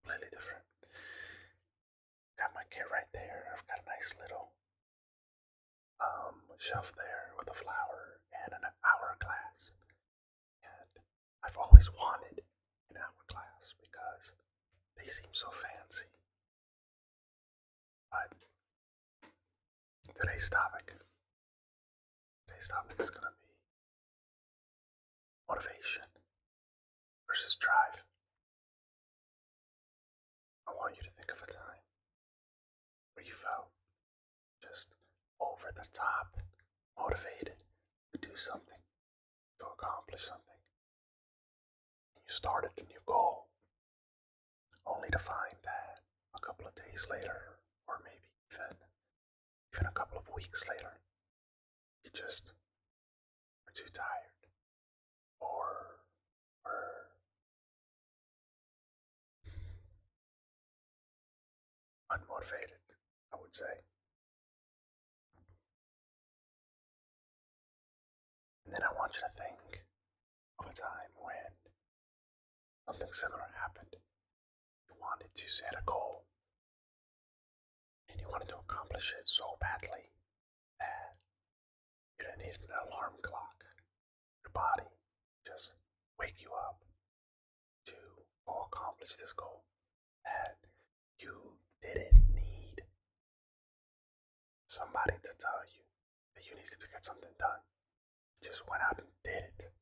Completely different. Got my kit right there. I've got a nice little shelf there with a flower and an hourglass. And I've always wanted an hourglass because they seem so fancy. But today's topic, today's topic is gonna be motivation versus drive. I want you to think of a time where you felt just over the top motivated to do something, to accomplish something. And you started a new goal, only to find that a couple of days later, or maybe even a couple of weeks later, you just were too tired, or were unmotivated, I would say. And then I want you to think of a time when something similar happened. You wanted to set a goal, and you wanted to accomplish it so badly that you didn't need an alarm clock. Your body just wake you up to go accomplish this goal that you didn't need somebody to tell you that you needed to get something done. You just went out and did it.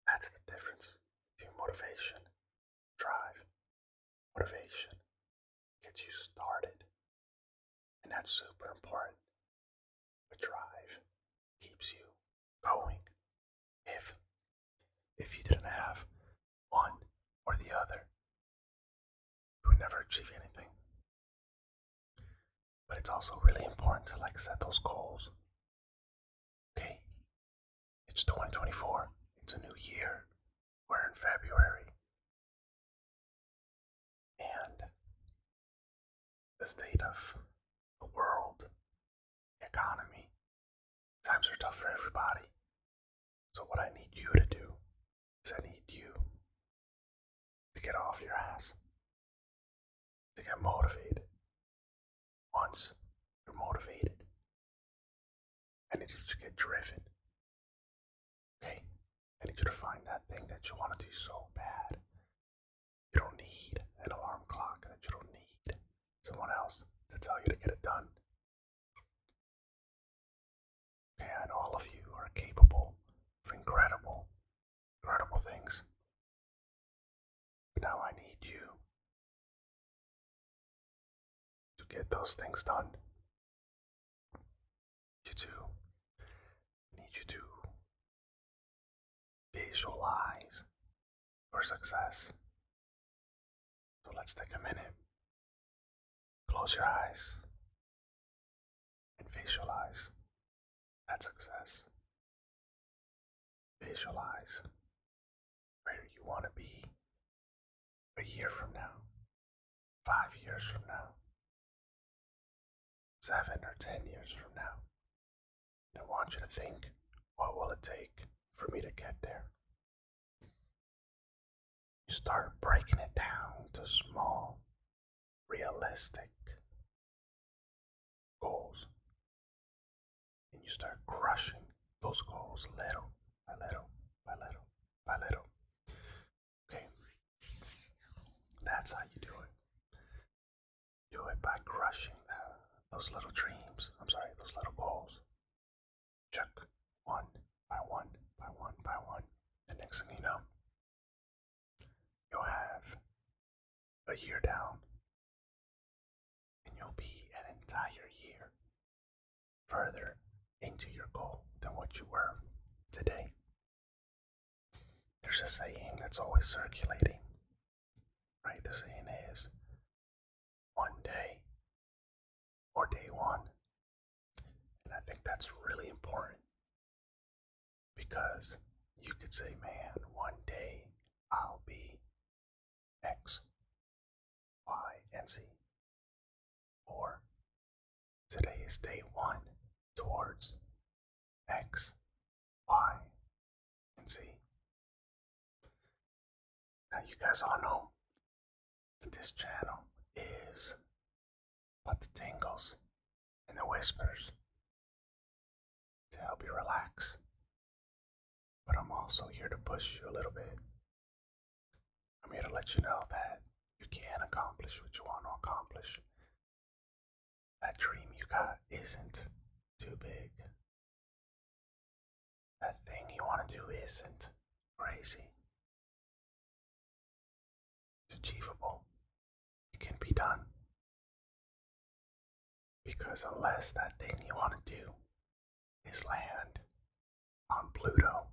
That's the difference between motivation, drive. Motivation gets you started, and that's super important. But drive keeps you going. If you didn't have one or the other, you would never achieve anything. But it's also really important to set those goals. Okay, it's 2024. It's a new year. We're in February. And the state of the world, the economy, times are tough for everybody. So what I need you to do is I need you to get off your ass, to get motivated. Once you're motivated, I need you to get driven. Okay? I need you to find that thing that you want to do so bad. You don't need an alarm clock, that you don't need someone else to tell you to get it done. Okay, I know all of you are capable of incredible things. But now I need you to get those things done. I need you to visualize your success. So let's take a minute. Close your eyes and visualize that success. Visualize where you want to be a year from now, 5 years from now, 7 or 10 years from now. And I want you to think, what will it take for me to get there? You start breaking it down to small, realistic goals. And you start crushing those goals little by little by little by little. Okay? That's how you do it. Do it by crushing those little dreams. Those little goals. Check one by one by one by one. The next thing you know, you'll have a year down, and you'll be an entire year further into your goal than what you were today. There's a saying that's always circulating, right? The saying is, one day or day one. And I think that's really important because you could say, man, one day I'll be X, Y, and Z. Or today is day one towards X, Y, and Z. Now you guys all know that this channel is about the tingles and the whispers to help you relax. But I'm also here to push you a little bit. I'm here to let you know that you can accomplish what you want to accomplish. That dream you got isn't too big. That thing you want to do isn't crazy. It's achievable. It can be done. Because unless that thing you want to do is land on Pluto,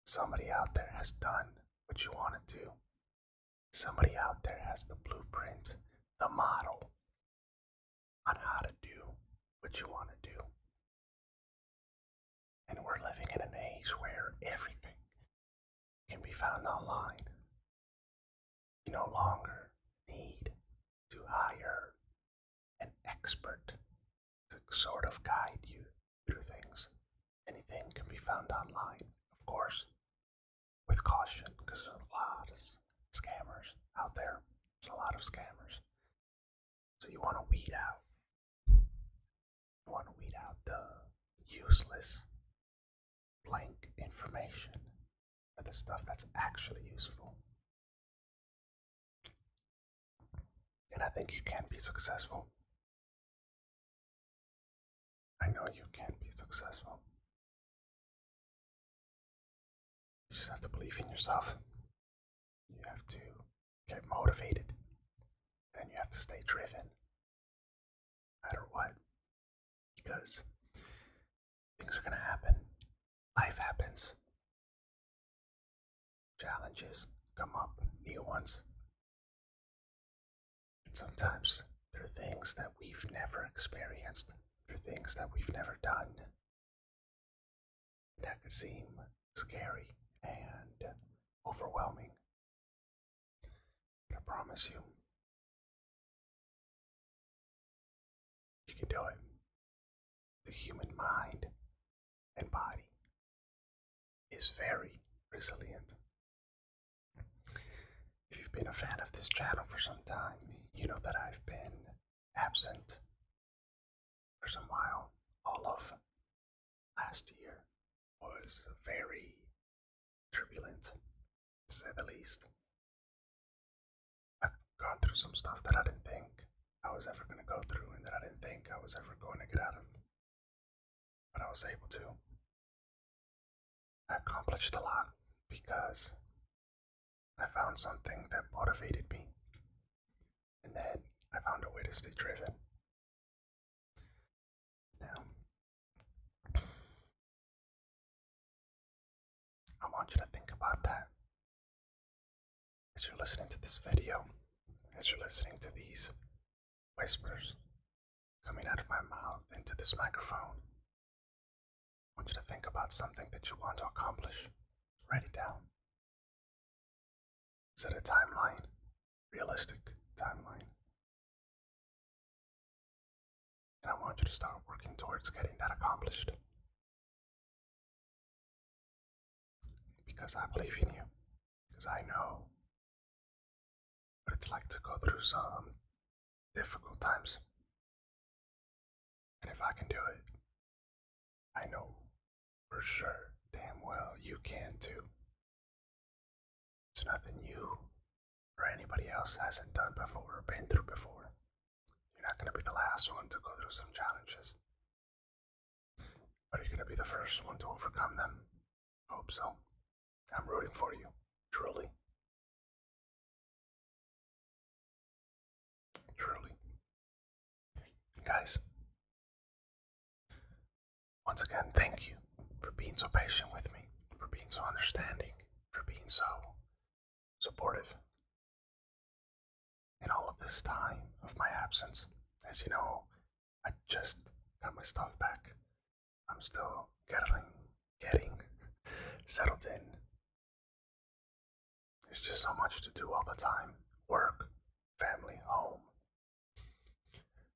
somebody out there has done what you want to do. Somebody out there has the blueprint, the model on how to do what you want to do. And we're living in an age where everything can be found online. You no longer need to hire an expert to sort of guide you through things. Anything can be found online, of course, with caution, because there's a lot of scammers out there. There's a lot of scammers. So you want to weed out. You want to weed out the useless, blank information for the stuff that's actually useful. And I think you can be successful. I know you can be successful. You just have to believe in yourself. You have to get motivated. And you have to stay driven. No matter what. Because things are going to happen. Life happens. Challenges come up. New ones. And sometimes there are things that we've never experienced. There are things that we've never done. That could seem scary and overwhelming. But I promise you, you can do it. The human mind and body is very resilient. If you've been a fan of this channel for some time, you know that I've been absent for some while. All of last year was very turbulent, to say the least. I've gone through some stuff that I didn't think I was ever going to go through and that I didn't think I was ever going to get out of. But I was able to. I accomplished a lot because I found something that motivated me. And then I found a way to stay driven. Now, I want you to think about that as you're listening to this video, as you're listening to these whispers coming out of my mouth into this microphone. I want you to think about something that you want to accomplish. Write it down. Set a timeline, realistic timeline. And I want you to start working towards getting that accomplished. Because I believe in you. Because I know what it's like to go through some difficult times. And if I can do it, I know for sure, damn well, you can too. It's nothing you or anybody else hasn't done before or been through before. You're not going to be the last one to go through some challenges. But you're going to be the first one to overcome them. Hope so. I'm rooting for you, truly. Truly. Guys, once again, thank you for being so patient with me, for being so understanding, for being so supportive in all of this time of my absence. As you know, I just got my stuff back. I'm still getting settled in. There's just so much to do all the time. Work, family, home.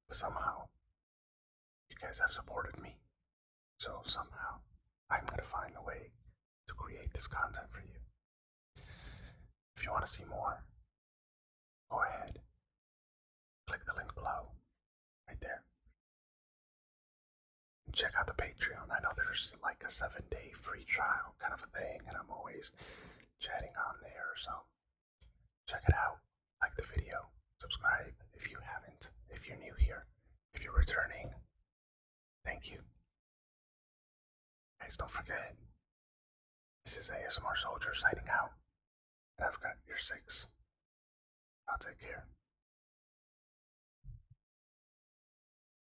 But somehow, you guys have supported me. So somehow, I'm going to find a way to create this content for you. If you want to see more, go ahead, click the link below, right there. And check out the Patreon. I know there's like a 7-day free trial kind of a thing, and I'm always chatting on there, so check it out. Like the video, subscribe if you haven't, if you're new here, if you're returning. Thank you. Guys, don't forget, this is ASMR Soldier signing out, and I've got your 6. I'll take care.